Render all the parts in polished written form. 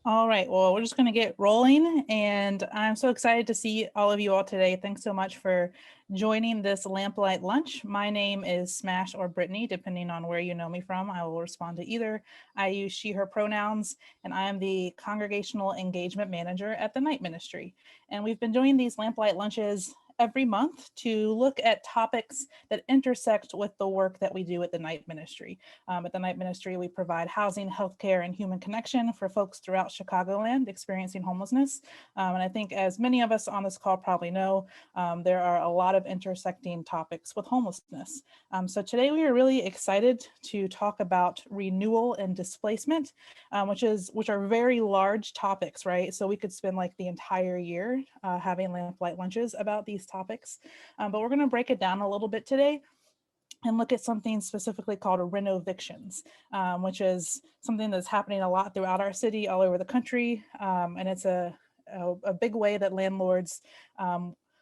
All right, well, we're just going to get rolling, and I'm so excited to see all of you all today. Thanks so much for joining this Lamplight lunch. My name is Smash or Brittany, depending on where you know me from. I will respond to either. I use she, her pronouns, and I am the Congregational Engagement Manager at the Night Ministry. And we've been doing these Lamplight lunches every month to look at topics that intersect with the work that we do at the Night Ministry. At the Night Ministry, we provide housing, healthcare, and human connection for folks throughout Chicagoland experiencing homelessness. And I think as many of us on this call probably know, there are a lot of intersecting topics with homelessness. So today we are really excited to talk about renewal and displacement, which are very large topics, right? So we could spend like the entire year having Lamplight lunches about these topics, but we're going to break it down a little bit today and look at something specifically called Renovictions, which is something that's happening a lot throughout our city, all over the country. And it's a big way that landlords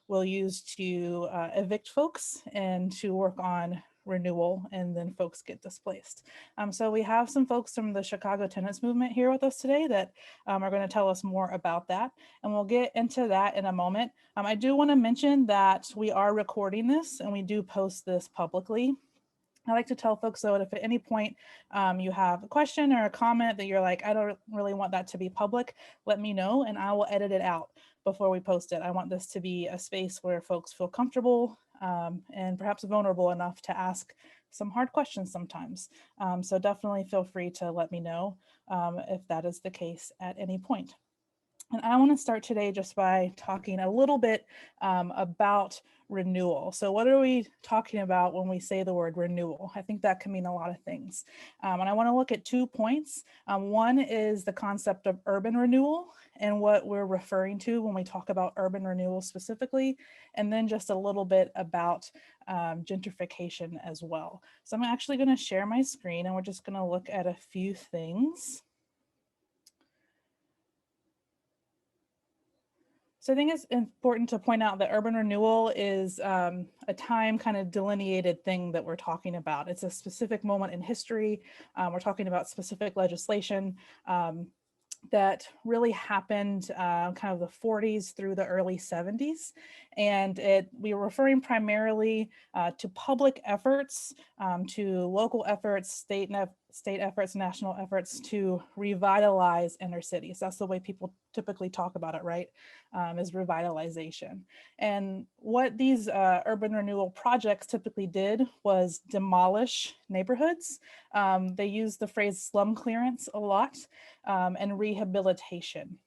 will use to evict folks and to work on renewal, and then folks get displaced. So we have some folks from the Chicago Tenants Movement here with us today that are going to tell us more about that, and we'll get into that in a moment. I do want to mention that we are recording this and we do post this publicly. I like to tell folks though, that if at any point you have a question or a comment that you're like, I don't really want that to be public, let me know and I will edit it out before we post it. I want this to be a space where folks feel comfortable and perhaps vulnerable enough to ask some hard questions sometimes. So definitely feel free to let me know if that is the case at any point. And I want to start today just by talking a little bit about renewal. So what are we talking about when we say the word renewal? I think that can mean a lot of things. And I want to look at 2 points. One is the concept of urban renewal and what we're referring to when we talk about urban renewal specifically, and then just a little bit about gentrification as well. So I'm actually going to share my screen and we're just going to look at a few things. So I think it's important to point out that urban renewal is a time kind of delineated thing that we're talking about. It's a specific moment in history. We're talking about specific legislation that really happened kind of the 40s through the early 70s. And we were referring primarily to public efforts, to local efforts, state efforts, national efforts to revitalize inner cities. That's the way people typically talk about it, right? Is revitalization. And what these urban renewal projects typically did was demolish neighborhoods. They used the phrase slum clearance a lot, and rehabilitation.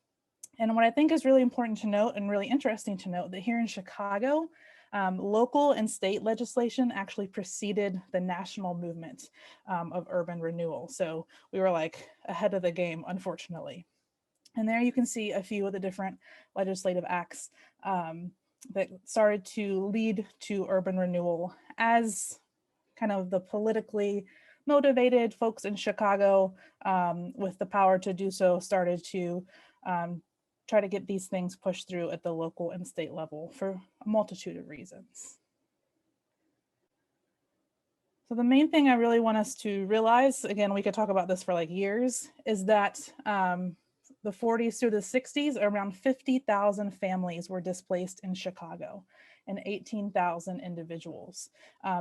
And what I think is really important to note and really interesting to note that here in Chicago, local and state legislation actually preceded the national movement of urban renewal. So we were like ahead of the game, unfortunately. And there you can see a few of the different legislative acts that started to lead to urban renewal as kind of the politically motivated folks in Chicago with the power to do so started to try to get these things pushed through at the local and state level for a multitude of reasons. So the main thing I really want us to realize, again, we could talk about this for like years, is that the 40s through the 60s, around 50,000 families were displaced in Chicago and 18,000 individuals.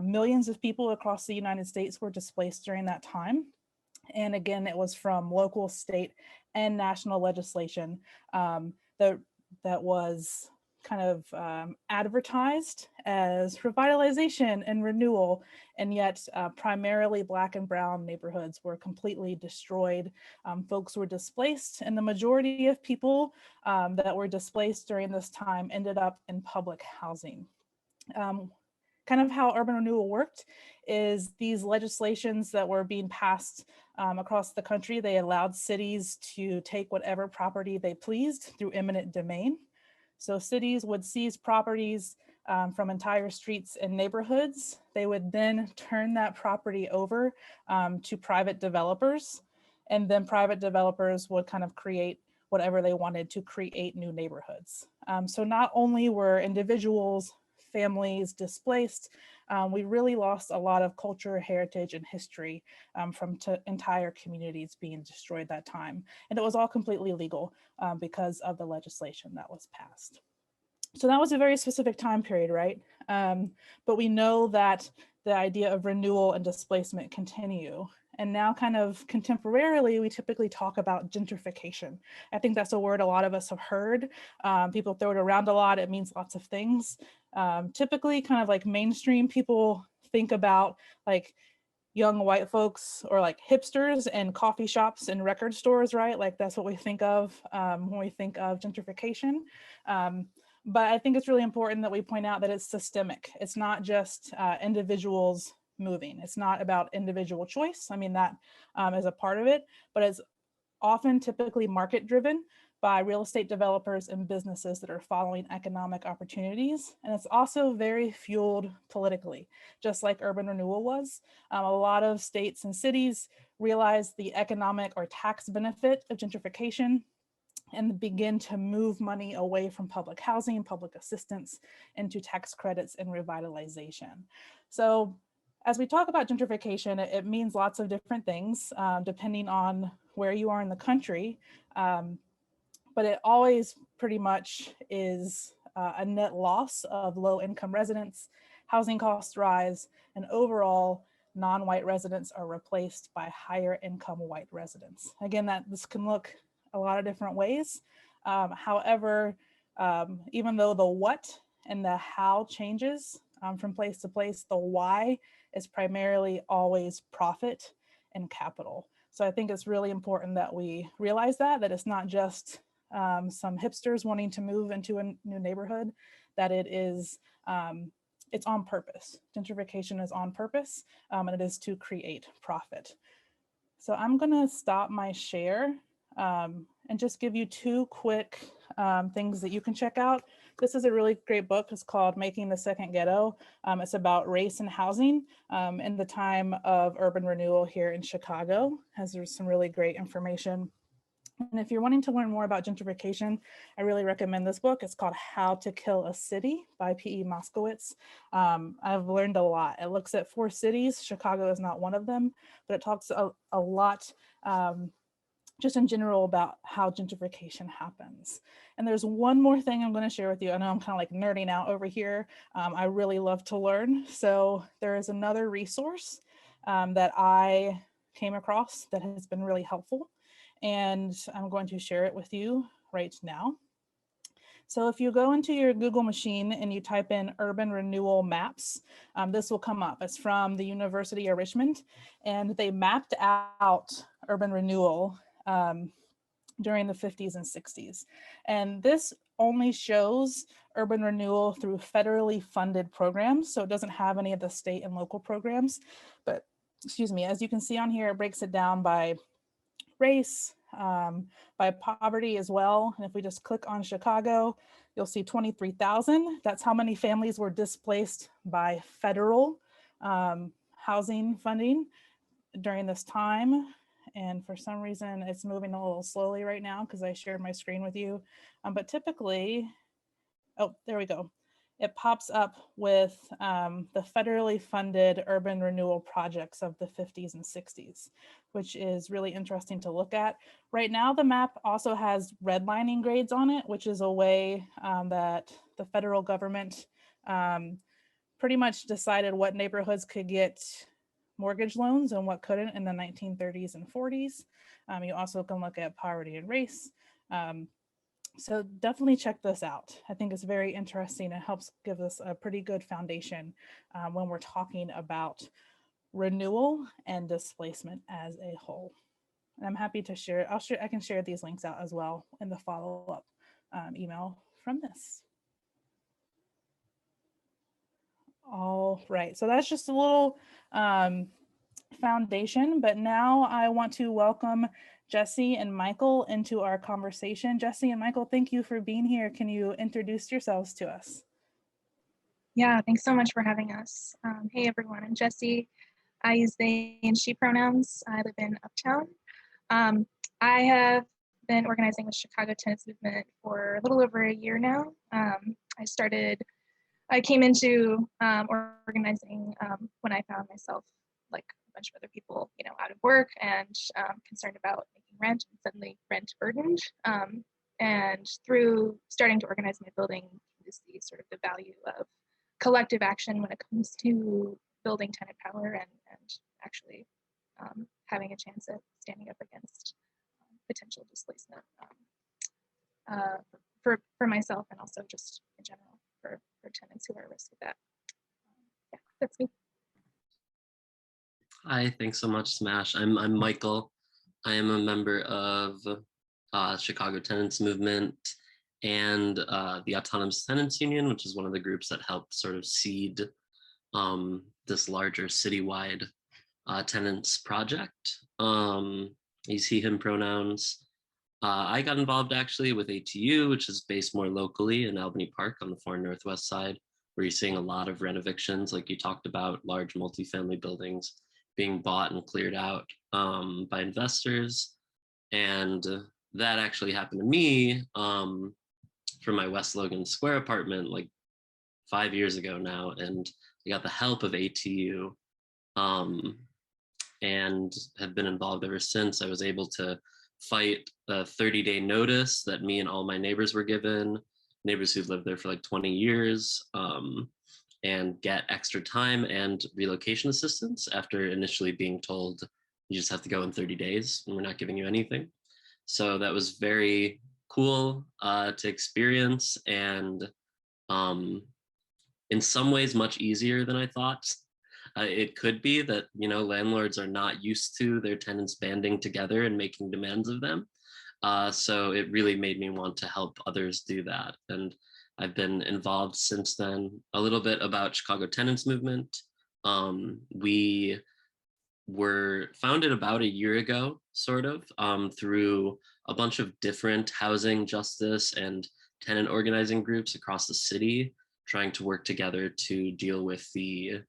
Millions of people across the United States were displaced during that time. And again, it was from local, state, and national legislation that was kind of advertised as revitalization and renewal, and yet primarily Black and brown neighborhoods were completely destroyed. Folks were displaced, and the majority of people that were displaced during this time ended up in public housing. Kind of how urban renewal worked is these legislations that were being passed across the country, they allowed cities to take whatever property they pleased through eminent domain. So cities would seize properties from entire streets and neighborhoods. They would then turn that property over to private developers, and then private developers would kind of create whatever they wanted to create new neighborhoods. So not only were individuals, families displaced, we really lost a lot of culture, heritage, and history from entire communities being destroyed that time. And it was all completely legal because of the legislation that was passed. So that was a very specific time period, right? But we know that the idea of renewal and displacement continue. And now kind of contemporarily, we typically talk about gentrification. I think that's a word a lot of us have heard. People throw it around a lot. It means lots of things. Typically kind of like mainstream people think about like young white folks or like hipsters and coffee shops and record stores, right? Like that's what we think of when we think of gentrification. But I think it's really important that we point out that it's systemic. It's not just individuals moving. It's not about individual choice. I mean, that is a part of it, but it's often typically market driven by real estate developers and businesses that are following economic opportunities. And it's also very fueled politically, just like urban renewal was. A lot of states and cities realize the economic or tax benefit of gentrification and begin to move money away from public housing, public assistance, into tax credits and revitalization. So as we talk about gentrification, it means lots of different things depending on where you are in the country. But it always pretty much is a net loss of low income residents, housing costs rise, and overall non-white residents are replaced by higher income white residents. Again, this can look a lot of different ways. However, even though the what and the how changes from place to place, the why is primarily always profit and capital. So I think it's really important that we realize that it's not just some hipsters wanting to move into a new neighborhood, that it is, it's on purpose. Gentrification is on purpose, and it is to create profit. So I'm gonna stop my share and just give you two quick things that you can check out. This is a really great book. It's called Making the Second Ghetto. It's about race and housing in the time of urban renewal here in Chicago. There's some really great information. And if you're wanting to learn more about gentrification, I really recommend this book. It's called How to Kill a City by P.E. Moskowitz. I've learned a lot. It looks at 4 cities. Chicago is not one of them, but it talks a lot just in general about how gentrification happens. And there's one more thing I'm going to share with you. I know I'm kind of like nerding out over here. I really love to learn. So there is another resource that I came across that has been really helpful. And I'm going to share it with you right now. So if you go into your Google machine and you type in urban renewal maps, this will come up. It's from the University of Richmond, and they mapped out urban renewal during the 50s and 60s. And this only shows urban renewal through federally funded programs. So it doesn't have any of the state and local programs, but excuse me, as you can see on here, it breaks it down by race, by poverty as well. And if we just click on Chicago, you'll see 23,000. That's how many families were displaced by federal housing funding during this time. And for some reason, it's moving a little slowly right now because I shared my screen with you. But typically, oh, there we go. It pops up with the federally funded urban renewal projects of the 50s and 60s, which is really interesting to look at. Right now, the map also has redlining grades on it, which is a way that the federal government pretty much decided what neighborhoods could get mortgage loans and what couldn't in the 1930s and 40s. You also can look at poverty and race. So definitely check this out. I think it's very interesting. It helps give us a pretty good foundation when we're talking about renewal and displacement as a whole. And I'm happy to share, I can share these links out as well in the follow-up email from this. All right, so that's just a little foundation, but now I want to welcome Jesse and Michael into our conversation. Jesse and Michael, thank you for being here. Can you introduce yourselves to us? Yeah, thanks so much for having us. Hey everyone, I'm Jesse. I use they and she pronouns. I live in Uptown. I have been organizing with Chicago Tenants Movement for a little over a year now. I came into organizing when I found myself, like a bunch of other people, out of work and concerned about making rent and suddenly rent burdened. And through starting to organize my building, to see sort of the value of collective action when it comes to building tenant power and actually having a chance at standing up against potential displacement for myself and also just in general for tenants who are at risk of that. Yeah, that's me. Hi, thanks so much, Smash. I'm Michael. I am a member of Chicago Tenants Movement and the Autonomous Tenants Union, which is one of the groups that helped sort of seed this larger citywide tenants project. He's, he, him pronouns. I got involved actually with ATU, which is based more locally in Albany Park on the far northwest side, where you're seeing a lot of renovictions, like you talked about, large multifamily buildings being bought and cleared out by investors. And that actually happened to me for my West Logan Square apartment like 5 years ago now. And I got the help of ATU and have been involved ever since. I was able to fight a 30-day notice that me and all my neighbors were given, neighbors who've lived there for like 20 years, and get extra time and relocation assistance after initially being told you just have to go in 30 days and we're not giving you anything. So that was very cool to experience, and in some ways much easier than I thought. It could be that, landlords are not used to their tenants banding together and making demands of them. So it really made me want to help others do that. And I've been involved since then. A little bit about Chicago Tenants Movement. We were founded about a year ago, sort of, through a bunch of different housing justice and tenant organizing groups across the city, trying to work together to deal with the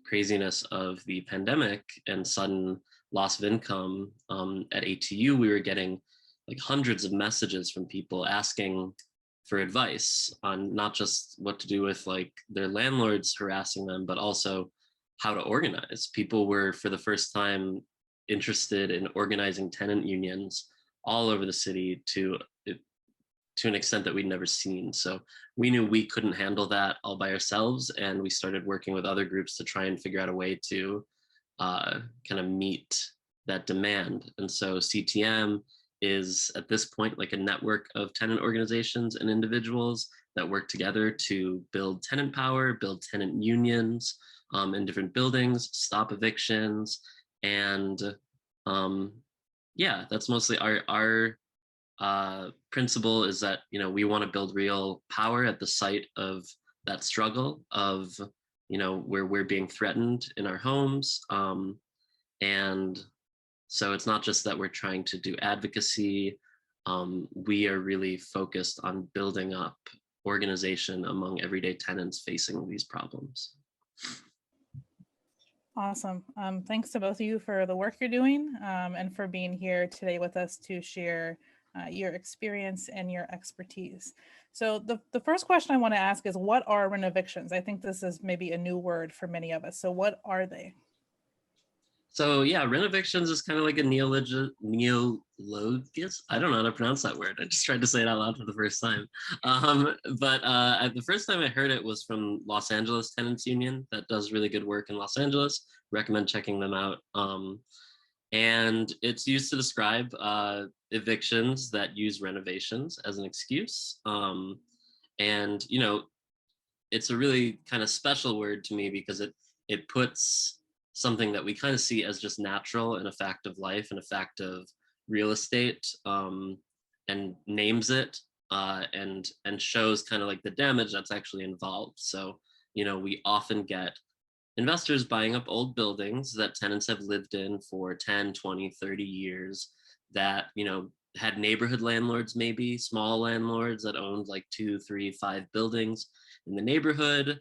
craziness of the pandemic and sudden loss of income. At ATU, we were getting like hundreds of messages from people asking for advice on not just what to do with like their landlords harassing them, but also how to organize. People were, for the first time, interested in organizing tenant unions all over the city to an extent that we'd never seen. So we knew we couldn't handle that all by ourselves, and we started working with other groups to try and figure out a way to kind of meet that demand. And so CTM is at this point like a network of tenant organizations and individuals that work together to build tenant power, build tenant unions in different buildings, stop evictions, and yeah, that's mostly our principle is that, we want to build real power at the site of that struggle of, where we're being threatened in our homes. And so it's not just that we're trying to do advocacy. We are really focused on building up organization among everyday tenants facing these problems. Awesome. Thanks to both of you for the work you're doing and for being here today with us to share your experience and your expertise. So the first question I want to ask is, what are renovictions? I think this is maybe a new word for many of us. So what are they? So yeah, Renovictions is kind of like a neologism. I don't know how to pronounce that word. I just tried to say it out loud for the first time. But the first time I heard it was from Los Angeles Tenants Union that does really good work in Los Angeles. Recommend checking them out. And it's used to describe evictions that use renovations as an excuse. And it's a really kind of special word to me because it puts something that we kind of see as just natural and a fact of life and a fact of real estate, and names it and shows kind of like the damage that's actually involved. So, we often get investors buying up old buildings that tenants have lived in for 10, 20, 30 years that, had neighborhood landlords, maybe small landlords that owned like 2, 3, 5 buildings in the neighborhood,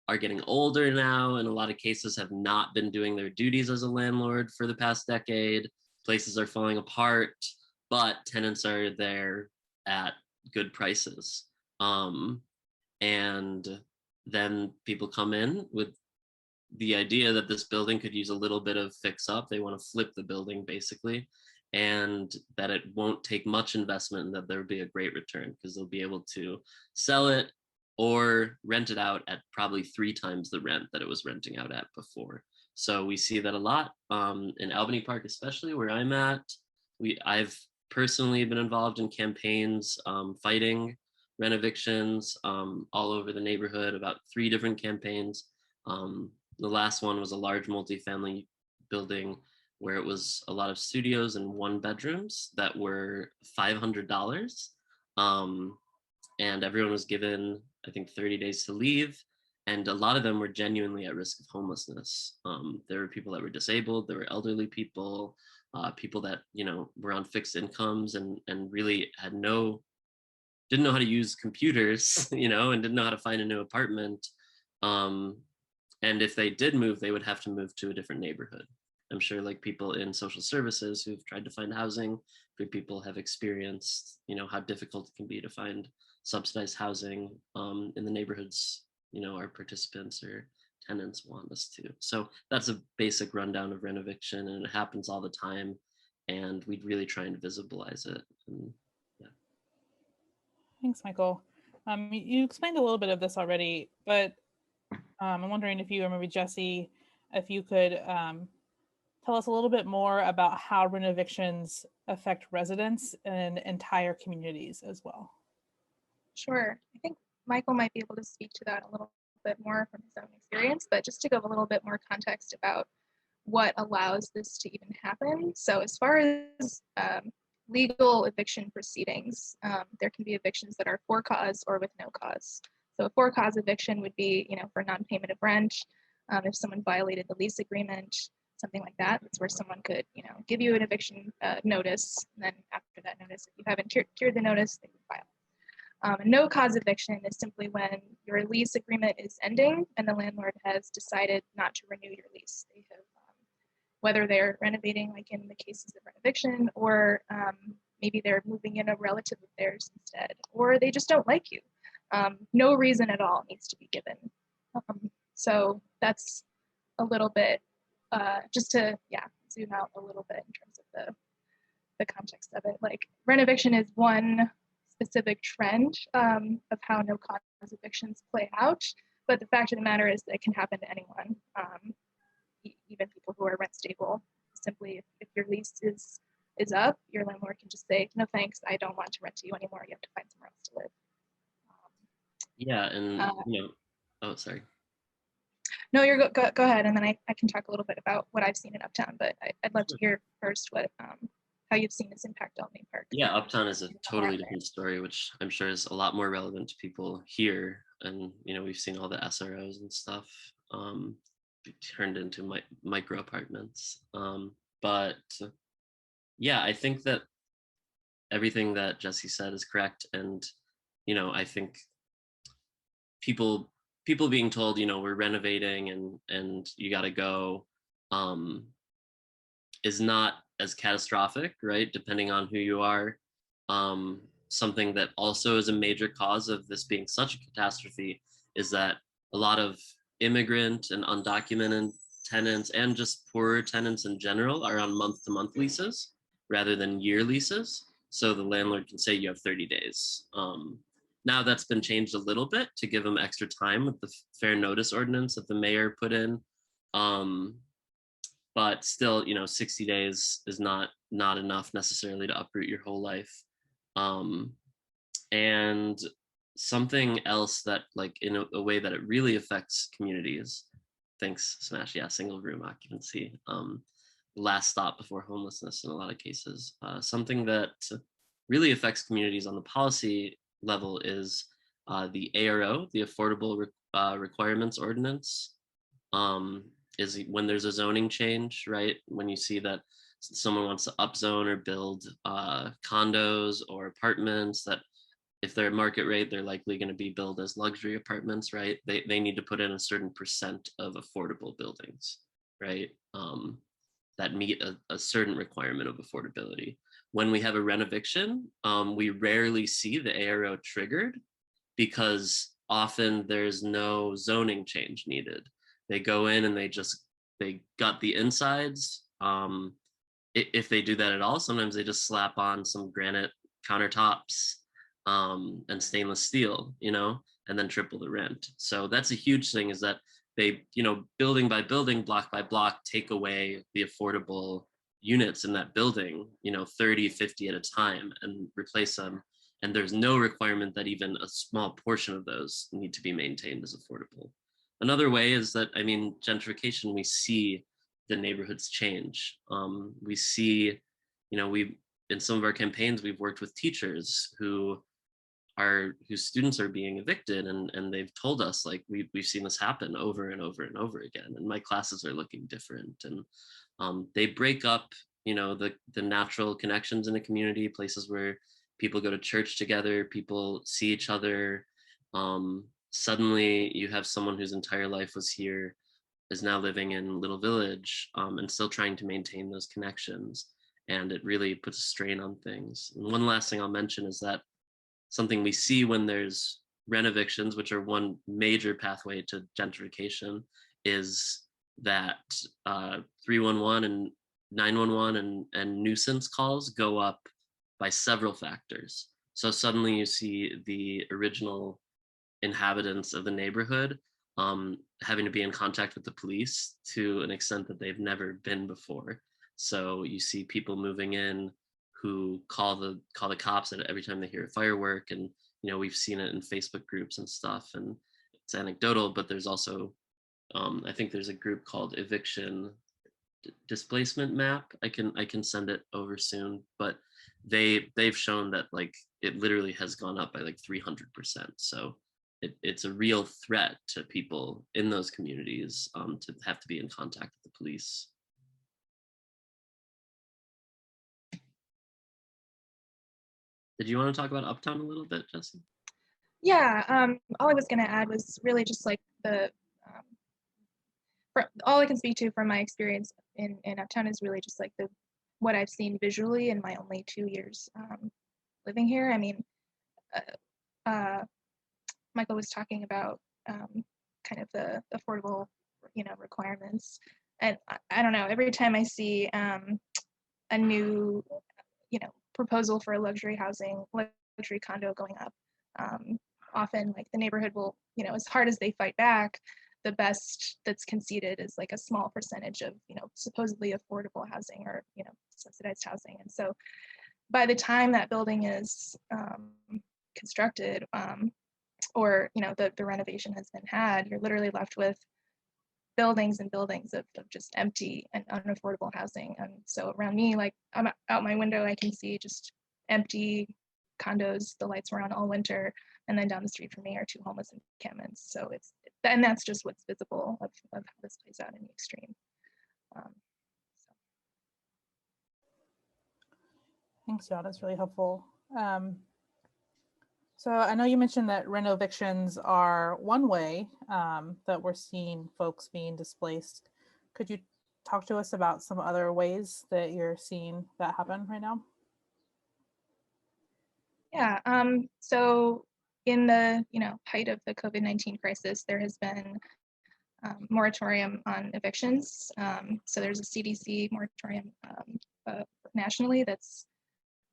are getting older now, and a lot of cases have not been doing their duties as a landlord for the past decade. Places are falling apart, but tenants are there at good prices. And then people come in with the idea that this building could use a little bit of fix up. They want to flip the building basically, and that it won't take much investment and that there will be a great return because they'll be able to sell it or rent it out at probably 3 times the rent that it was renting out at before. So we see that a lot in Albany Park, especially where I'm at. I've personally been involved in campaigns fighting renovictions all over the neighborhood, about 3 different campaigns. The last one was a large multifamily building where it was a lot of studios and 1 bedrooms that were $500. And everyone was given, I think, 30 days to leave. And a lot of them were genuinely at risk of homelessness. There were people that were disabled, there were elderly people, people that, you know, were on fixed incomes and really didn't know how to use computers, you know, and didn't know how to find a new apartment. And if they did move, they would have to move to a different neighborhood. I'm sure like people in social services who've tried to find housing, people have experienced, you know, how difficult it can be to find subsidized housing in the neighborhoods, you know, our participants or tenants want us to. So that's a basic rundown of renoviction, and it happens all the time. And we'd really try and visibilize it. And, yeah. Thanks, Michael. You explained a little bit of this already, but I'm wondering if you, or maybe Jesse, if you could tell us a little bit more about how renovictions affect residents and entire communities as well. Sure. I think Michael might be able to speak to that a little bit more from his own experience, but just to give a little bit more context about what allows this to even happen. So as far as legal eviction proceedings, there can be evictions that are for cause or with no cause. So a for cause eviction would be, you know, for non-payment of rent, if someone violated the lease agreement, something like that. That's where someone could, you know, give you an eviction notice, and then after that notice, if you haven't cured the notice, they would file. A no cause eviction is simply when your lease agreement is ending and the landlord has decided not to renew your lease. They have, whether they're renovating, like in the cases of Renovictions, or maybe they're moving in a relative of theirs instead, or they just don't like you. No reason at all needs to be given. So that's a little bit, just to, zoom out a little bit in terms of the context of it. Like, renoviction is one specific trend of how no cause evictions play out, but the fact of the matter is that it can happen to anyone, even people who are rent stable. Simply, if your lease is up, your landlord can just say, no thanks, I don't want to rent to you anymore, you have to find somewhere else to live. Yeah, and you know, oh, sorry. No, you're go ahead, and then I can talk a little bit about what I've seen in Uptown, but I'd love to hear first what how you've seen this impact Albany Park. Yeah, Uptown is a totally different story, which I'm sure is a lot more relevant to people here. And, you know, we've seen all the SROs and stuff turned into micro apartments. But yeah, I think that everything that Jesse said is correct. And, you know, I think people being told, you know, we're renovating and you got to go is not as catastrophic, right? Depending on who you are. Something that also is a major cause of this being such a catastrophe is that a lot of immigrant and undocumented tenants and just poorer tenants in general are on month-to-month leases rather than year leases. So the landlord can say you have 30 days. Now that's been changed a little bit to give them extra time with the fair notice ordinance that the mayor put in. But still, you know, 60 days is not enough necessarily to uproot your whole life. And something else that, like, in a way that it really affects communities, thanks, Smash, yeah, single room occupancy, last stop before homelessness in a lot of cases. Something that really affects communities on the policy level is the ARO, the Affordable Requirements Ordinance. Is when there's a zoning change, right? When you see that someone wants to upzone or build condos or apartments that if they're market rate, they're likely going to be billed as luxury apartments, right? They need to put in a certain percent of affordable buildings, right? That meet a certain requirement of affordability. When we have a renoviction, we rarely see the ARO triggered because often there's no zoning change needed. They go in and they gut the insides. If they do that at all, sometimes they just slap on some granite countertops and stainless steel, and then triple the rent. So that's a huge thing, is that they, building by building, block by block, take away the affordable units in that building, 30, 50 at a time, and replace them. And there's no requirement that even a small portion of those need to be maintained as affordable. Another way is that, gentrification, we see the neighborhoods change. We see, in some of our campaigns, we've worked with teachers whose students are being evicted, and they've told us, like, we've seen this happen over and over and over again, and my classes are looking different. And they break up, the natural connections in a community, places where people go to church together, people see each other. Suddenly you have someone whose entire life was here, is now living in Little Village, and still trying to maintain those connections. And it really puts a strain on things. And one last thing I'll mention is that something we see when there's renovictions, which are one major pathway to gentrification, is that 311 and 911 and nuisance calls go up by several factors. So suddenly you see the original inhabitants of the neighborhood having to be in contact with the police to an extent that they've never been before. So you see people moving in who call the cops at every time they hear a firework, and we've seen it in Facebook groups and stuff, and it's anecdotal, but there's also I think there's a group called Eviction Displacement Map. I can send it over soon, but they've shown that, like, it literally has gone up by like 300%. So it's a real threat to people in those communities to have to be in contact with the police. Did you want to talk about Uptown a little bit, Jesse? Yeah, all I was going to add was really just like all I can speak to from my experience in Uptown is really just like what I've seen visually in my only 2 years living here. Michael was talking about kind of the affordable, requirements, and I don't know. Every time I see a new, proposal for a luxury condo going up, often like the neighborhood will, as hard as they fight back, the best that's conceded is like a small percentage of, supposedly affordable housing or, subsidized housing. And so by the time that building is constructed, or the renovation has been had, you're literally left with buildings and buildings of just empty and unaffordable housing. And so around me, like, I'm out my window, I can see just empty condos. The lights were on all winter, and then down the street from me are 2 homeless encampments. So and that's just what's visible of how this plays out in the extreme. Thanks, y'all. That's really helpful. So I know you mentioned that renovictions are one way that we're seeing folks being displaced. Could you talk to us about some other ways that you're seeing that happen right now? Yeah, so in the height of the COVID-19 crisis, there has been moratorium on evictions. So there's a CDC moratorium nationally that's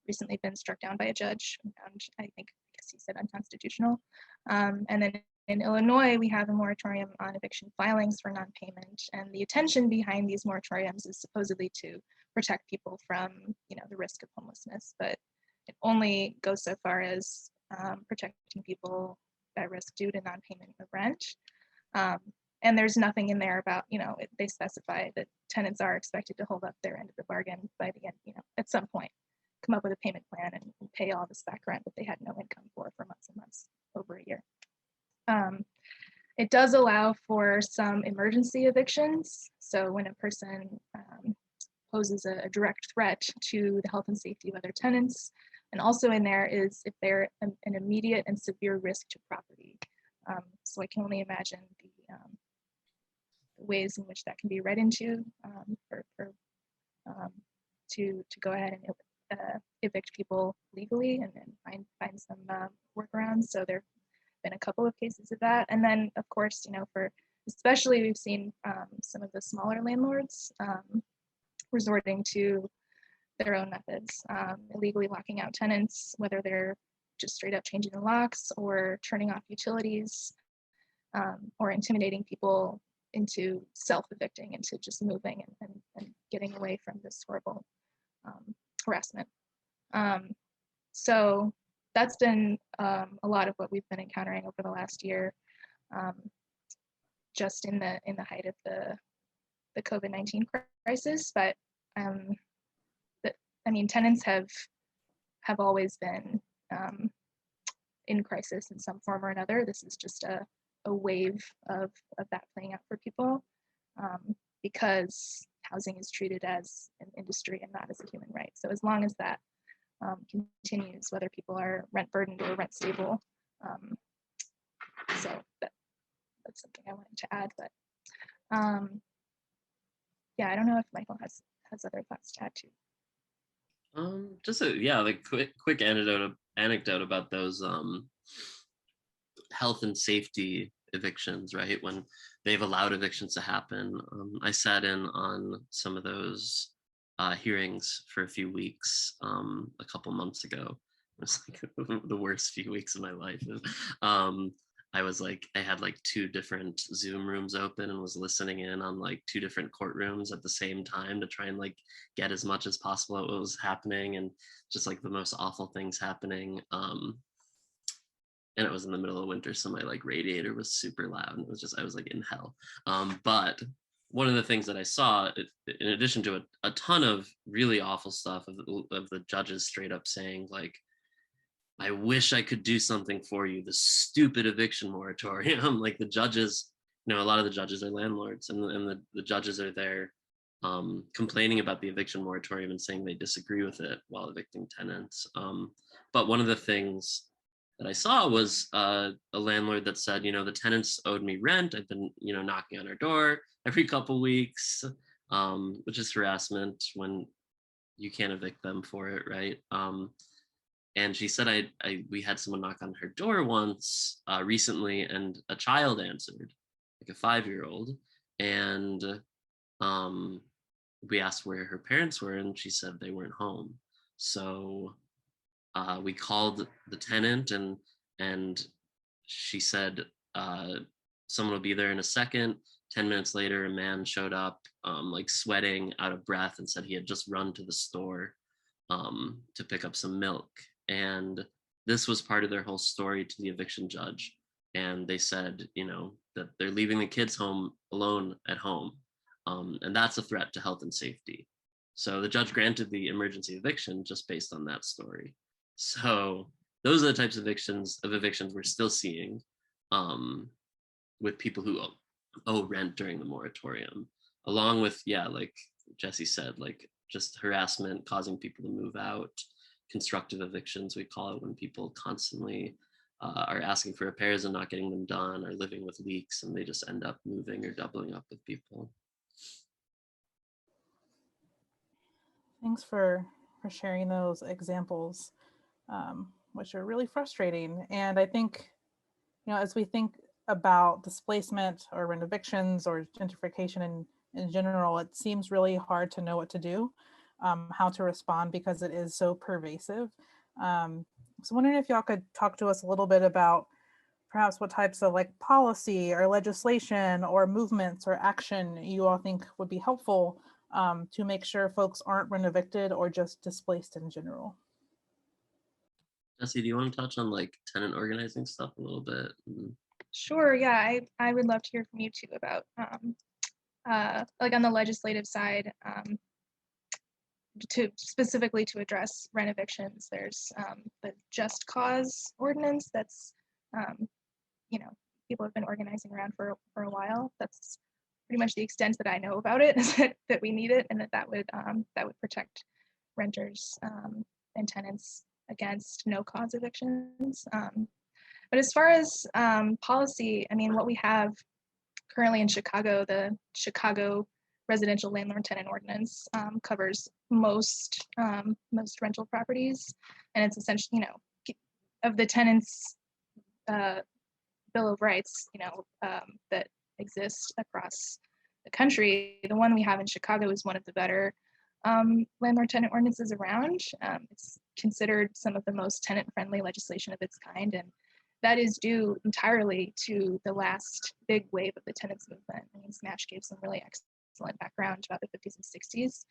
recently been struck down by a judge, and I guess he said unconstitutional. And then in Illinois, we have a moratorium on eviction filings for non-payment, and the intention behind these moratoriums is supposedly to protect people from the risk of homelessness, but it only goes so far as protecting people at risk due to non-payment of rent. And there's nothing in there about, they specify that tenants are expected to hold up their end of the bargain by the end, at some point, come up with a payment plan and pay all this back rent that they had no income for months and months, over a year. It does allow for some emergency evictions. So when a person poses a direct threat to the health and safety of other tenants, and also in there is if they're an immediate and severe risk to property. So I can only imagine the ways in which that can be read into to go ahead and evict people legally and find some workarounds. So been a couple of cases of that. And then, of course, for especially we've seen some of the smaller landlords resorting to their own methods, illegally locking out tenants, whether they're just straight up changing the locks or turning off utilities, or intimidating people into self-evicting, into just moving and getting away from this horrible harassment. So that's been a lot of what we've been encountering over the last year, just in the height of the COVID-19 crisis. But tenants have always been in crisis in some form or another. This is just a wave of that playing out for people, because housing is treated as an industry and not as a human right. So as long as that continues, whether people are rent burdened or rent stable, so that's something I wanted to add. But yeah, I don't know if Michael has other thoughts to add too. Just a quick anecdote about those health and safety evictions, right? When they've allowed evictions to happen. I sat in on some of those hearings for a few weeks a couple months ago. It was like the worst few weeks of my life. I had like 2 different Zoom rooms open and was listening in on like 2 different courtrooms at the same time to try and like get as much as possible of what was happening, and just like the most awful things happening. And it was in the middle of winter, so my like radiator was super loud, and I was like in hell. But one of the things that I saw, in addition to a ton of really awful stuff of the judges straight up saying like, I wish I could do something for you, the stupid eviction moratorium. Like the judges, a lot of the judges are landlords, and the judges are there complaining about the eviction moratorium and saying they disagree with it while evicting tenants. But one of the things that I saw was a landlord that said, the tenants owed me rent. I've been, knocking on our door every couple weeks, which is harassment when you can't evict them for it, right? And she said, we had someone knock on her door once recently, and a child answered, like a 5-year-old, and we asked where her parents were, and she said they weren't home. So we called the tenant, and she said someone will be there in a second. 10 minutes later, a man showed up, like sweating, out of breath, and said he had just run to the store to pick up some milk. And this was part of their whole story to the eviction judge. And they said, that they're leaving the kids home alone at home. And that's a threat to health and safety. So the judge granted the emergency eviction just based on that story. So those are the types of evictions we're still seeing with people who owe rent during the moratorium, along with, like Jesse said, like just harassment, causing people to move out, constructive evictions, we call it, when people constantly are asking for repairs and not getting them done, or living with leaks, and they just end up moving or doubling up with people. Thanks for sharing those examples, which are really frustrating. And I think, as we think about displacement or renovations or gentrification in general, it seems really hard to know what to do, how to respond, because it is so pervasive. So wondering if y'all could talk to us a little bit about perhaps what types of like policy or legislation or movements or action you all think would be helpful to make sure folks aren't renovicted or just displaced in general. Jesse, do you want to touch on like tenant organizing stuff a little bit? Sure, yeah, I would love to hear from you too about like on the legislative side, specifically to address renovictions. There's the Just Cause Ordinance that's, people have been organizing around for a while. That's pretty much the extent that I know about it, is that we need it, and that would protect renters and tenants against no-cause evictions. But as far as policy, what we have currently in Chicago, the Chicago Residential Landlord Tenant Ordinance covers most rental properties, and it's essentially, of the tenants Bill of Rights, that exist across the country, the one we have in Chicago is one of the better landlord-tenant ordinances around. It's considered some of the most tenant-friendly legislation of its kind, and that is due entirely to the last big wave of the tenants movement. I mean, Smash gave some really excellent background about the 50s and 60s,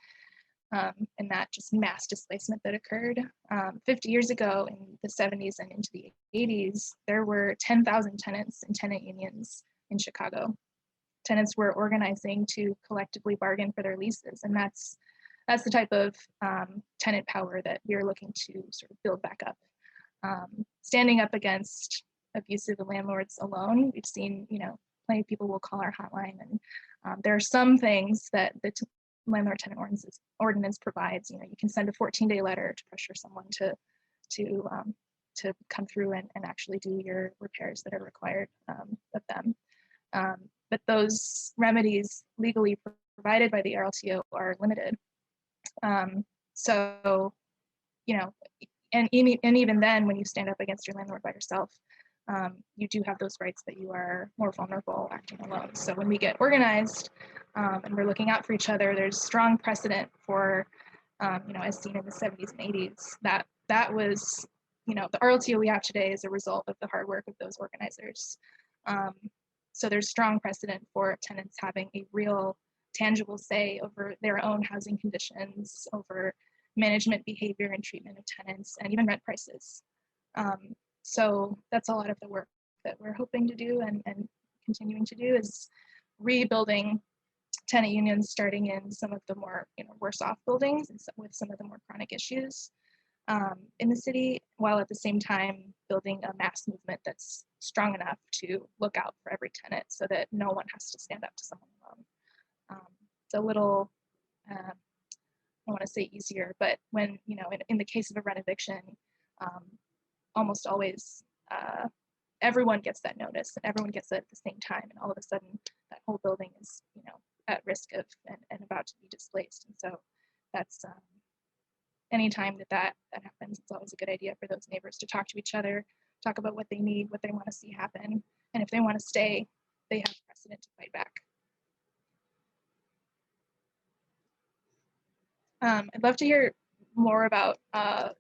and that just mass displacement that occurred. 50 years ago in the 70s and into the 80s, there were 10,000 tenants and tenant unions in Chicago. Tenants were organizing to collectively bargain for their leases, and that's the type of tenant power that we're looking to sort of build back up. Standing up against abusive landlords alone, we've seen, plenty of people will call our hotline, and there are some things that the landlord tenant ordinance provides. You can send a 14-day letter to pressure someone to come through and actually do your repairs that are required of them. But those remedies legally provided by the RLTO are limited. So, and even then, when you stand up against your landlord by yourself, you do have those rights, but you are more vulnerable acting alone. So when we get organized and we're looking out for each other, there's strong precedent for, as seen in the 70s and 80s, that was, the RLTO we have today is a result of the hard work of those organizers. So there's strong precedent for tenants having a real tangible say over their own housing conditions, over management behavior and treatment of tenants, and even rent prices. So that's a lot of the work that we're hoping to do and continuing to do, is rebuilding tenant unions, starting in some of the more worse off buildings and with some of the more chronic issues in the city, while at the same time building a mass movement that's strong enough to look out for every tenant so that no one has to stand up to someone alone. It's a little, I don't want to say easier, but when, in the case of a renoviction, almost always everyone gets that notice and everyone gets it at the same time, and all of a sudden that whole building is, at risk of and about to be displaced. And so that's anytime that happens, it's always a good idea for those neighbors to talk to each other, talk about what they need, what they want to see happen, and if they want to stay, they have precedent to fight back. I'd love to hear more about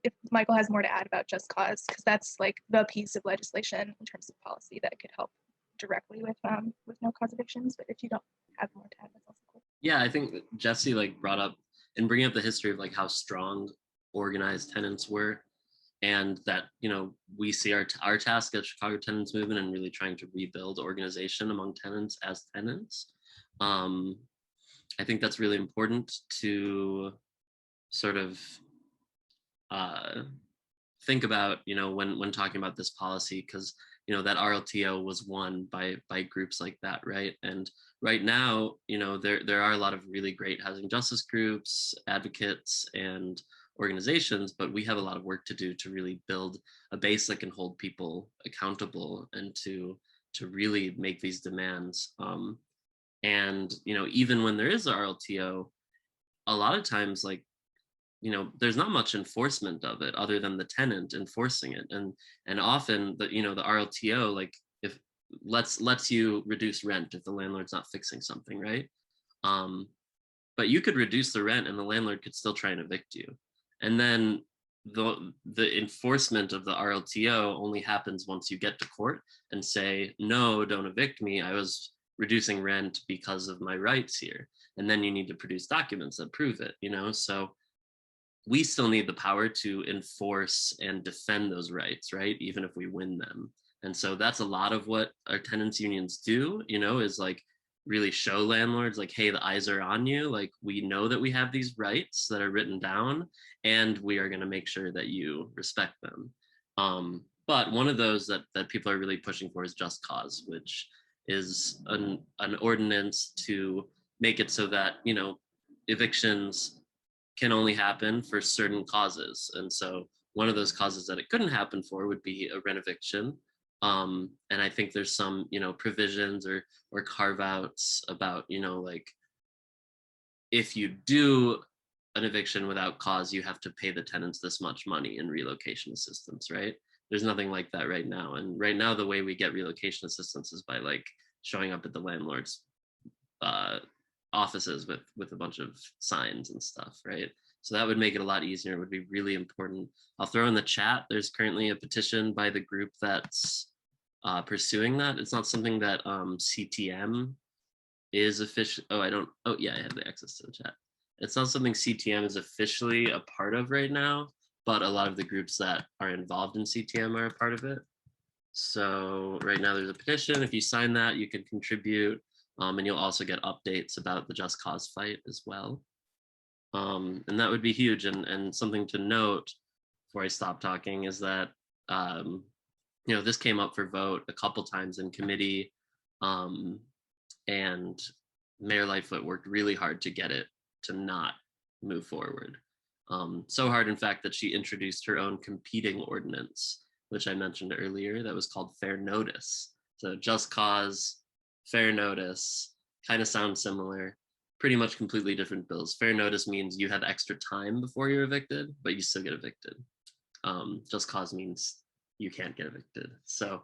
if Michael has more to add about just cause, because that's like the piece of legislation in terms of policy that could help directly with no cause evictions. But if you don't have more to add, that's also cool. Yeah, I think Jesse brought up and bringing up the history of how strong organized tenants were, and that we see our task at Chicago Tenants Movement and really trying to rebuild organization among tenants as tenants. I think that's really important to sort of think about, when talking about this policy, because that RLTO was won by groups like that, right? And right now, there are a lot of really great housing justice groups, advocates, and organizations, but we have a lot of work to do to really build a base that can hold people accountable and to really make these demands. And even when there is a RLTO, a lot of times there's not much enforcement of it other than the tenant enforcing it, and often the RLTO if lets you reduce rent if the landlord's not fixing something, right? But you could reduce the rent and the landlord could still try and evict you, and then the enforcement of the RLTO only happens once you get to court and say, no, don't evict me, I was reducing rent because of my rights here, and then you need to produce documents that prove it, so we still need the power to enforce and defend those rights, right? Even if we win them. And so that's a lot of what our tenants unions do, is really show landlords hey, the eyes are on you. We know that we have these rights that are written down and we are going to make sure that you respect them. But one of those that people are really pushing for is just cause, which is an ordinance to make it so that, evictions can only happen for certain causes. And so one of those causes that it couldn't happen for would be a renoviction. And I think there's some, provisions or carve outs about, if you do an eviction without cause, you have to pay the tenants this much money in relocation assistance, right? there's nothing like that right now. And right now, the way we get relocation assistance is by like showing up at the landlord's offices with a bunch of signs and stuff, right? So that would make it a lot easier. It would be really important. I'll throw in the chat, there's currently a petition by the group that's pursuing that. It's not something that CTM is official. Oh yeah, I have the access to the chat. It's not something CTM is officially a part of right now, but a lot of the groups that are involved in CTM are a part of it. So right now there's a petition. If you sign that, you can contribute, and you'll also get updates about the Just Cause fight as well. And that would be huge. And something to note before I stop talking is that, this came up for vote a couple times in committee, and Mayor Lightfoot worked really hard to get it to not move forward. So hard, in fact, that she introduced her own competing ordinance, which I mentioned earlier, that was called Fair Notice. So Just Cause, Fair Notice, kind of sound similar, pretty much completely different bills. Fair Notice means you have extra time before you're evicted, but you still get evicted. Just Cause means you can't get evicted. So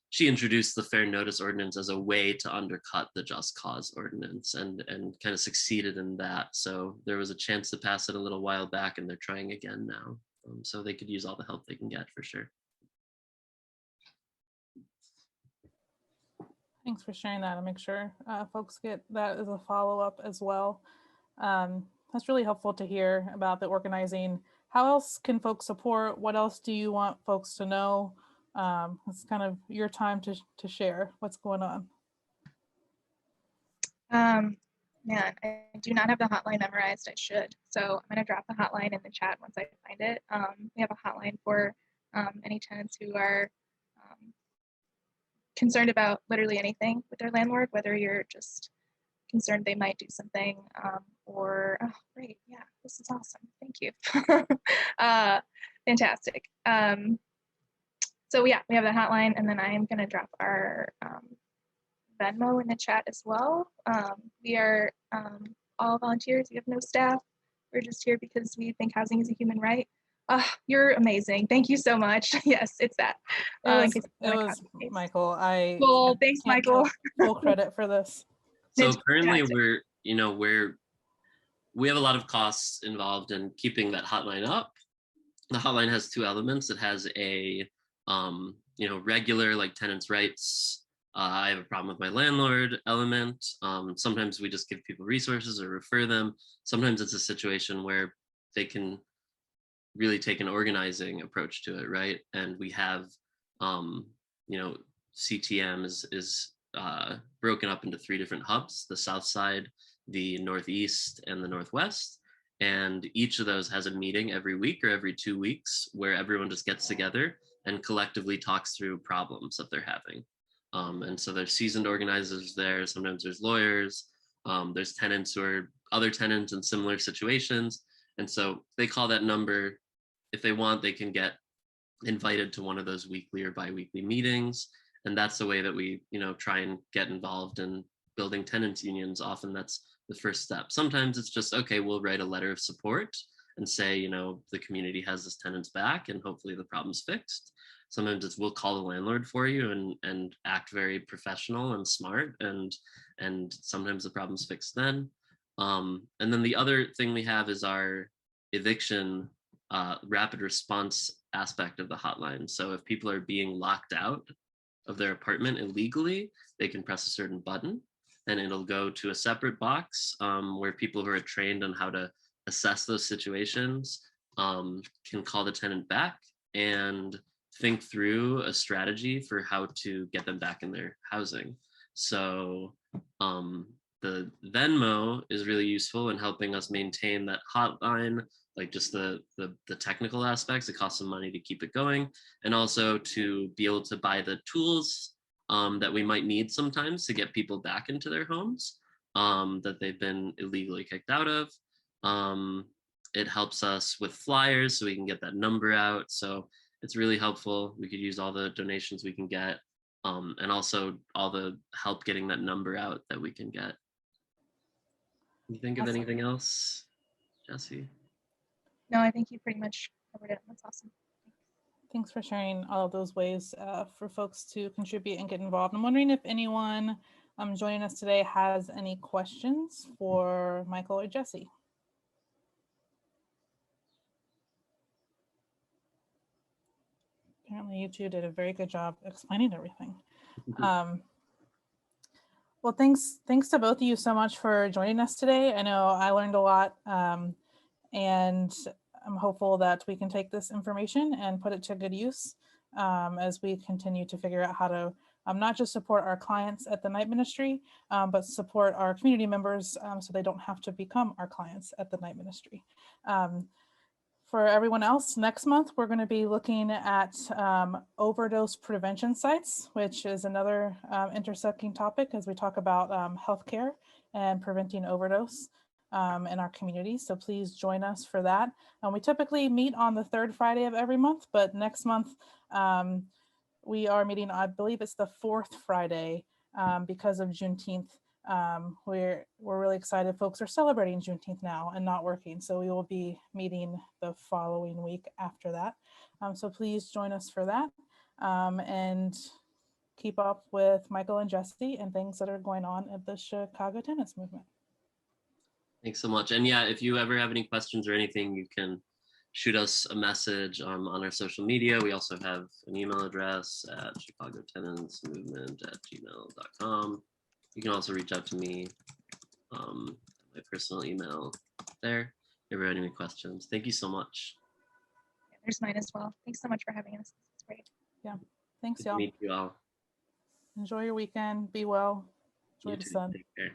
she introduced the Fair Notice Ordinance as a way to undercut the Just Cause Ordinance, and kind of succeeded in that. So there was a chance to pass it a little while back, and they're trying again now. So they could use all the help they can get for sure. Thanks for sharing that. I'll make sure folks get that as a follow-up as well. That's really helpful to hear about the organizing. How else can folks support? What else do you want folks to know? It's kind of your time to share what's going on. Man, I do not have the hotline memorized. I should. So I'm going to drop the hotline in the chat once I find it. We have a hotline for any tenants who are concerned about literally anything with their landlord, whether you're just concerned they might do something or, oh, great. Yeah, this is awesome. Thank you. Fantastic. So yeah, we have the hotline, and then I am going to drop our Venmo in the chat as well. We are all volunteers. We have no staff. We're just here because we think housing is a human right. You're amazing. Thank you so much. Yes, it's that. It was Michael. Cool. Thanks, Michael. Full credit for this. So currently we have a lot of costs involved in keeping that hotline up. The hotline has two elements. It has a regular like tenants' rights. I have a problem with my landlord element. Sometimes we just give people resources or refer them. Sometimes it's a situation where they can really take an organizing approach to it, right? And we have, CTM is broken up into 3 different hubs: the South Side, the Northeast, and the Northwest. And each of those has a meeting every week or every 2 weeks where everyone just gets together and collectively talks through problems that they're having. And so there's seasoned organizers there. Sometimes there's lawyers. There's tenants who are other tenants in similar situations. And so they call that number. If they want, they can get invited to one of those weekly or bi-weekly meetings. And that's the way that we, try and get involved in building tenants unions. Often that's the first step. Sometimes it's just, okay, we'll write a letter of support and say, the community has this tenant's back and hopefully the problem's fixed. Sometimes it's we'll call the landlord for you and act very professional and smart, and sometimes the problem's fixed then. And then the other thing we have is our eviction rapid response aspect of the hotline. So if people are being locked out of their apartment illegally, they can press a certain button and it'll go to a separate box where people who are trained on how to assess those situations can call the tenant back and think through a strategy for how to get them back in their housing. So the Venmo is really useful in helping us maintain that hotline, like just the technical aspects. It costs some money to keep it going, and also to be able to buy the tools that we might need sometimes to get people back into their homes that they've been illegally kicked out of. It helps us with flyers so we can get that number out. So it's really helpful. We could use all the donations we can get, and also all the help getting that number out that we can get. You think of anything else, Jesse? No, I think you pretty much covered it. That's awesome. Thanks for sharing all of those ways for folks to contribute and get involved. I'm wondering if anyone joining us today has any questions for Michael or Jesse. Apparently you two did a very good job explaining everything. Well, thanks to both of you so much for joining us today. I know I learned a lot, and I'm hopeful that we can take this information and put it to good use as we continue to figure out how to not just support our clients at the night ministry, but support our community members so they don't have to become our clients at the night ministry. For everyone else, next month, we're going to be looking at overdose prevention sites, which is another intersecting topic as we talk about healthcare and preventing overdose in our community. So please join us for that. We typically meet on the third Friday of every month, but next month we are meeting, I believe it's the fourth Friday because of Juneteenth. We're really excited. Folks are celebrating Juneteenth now and not working, so we will be meeting the following week after that. So please join us for that and keep up with Michael and Jesse and things that are going on at the Chicago Tenants Movement. Thanks so much. And yeah, if you ever have any questions or anything, you can shoot us a message on our social media. We also have an email address at chicagotenantsmovement@gmail.com. You can also reach out to me, my personal email there, if you have any questions. Thank you so much. Yeah, there's mine as well. Thanks so much for having us. It's great. Yeah, thanks, Good to y'all. meet you all. Enjoy your weekend. Be well. Enjoy You the too. sun. Take care.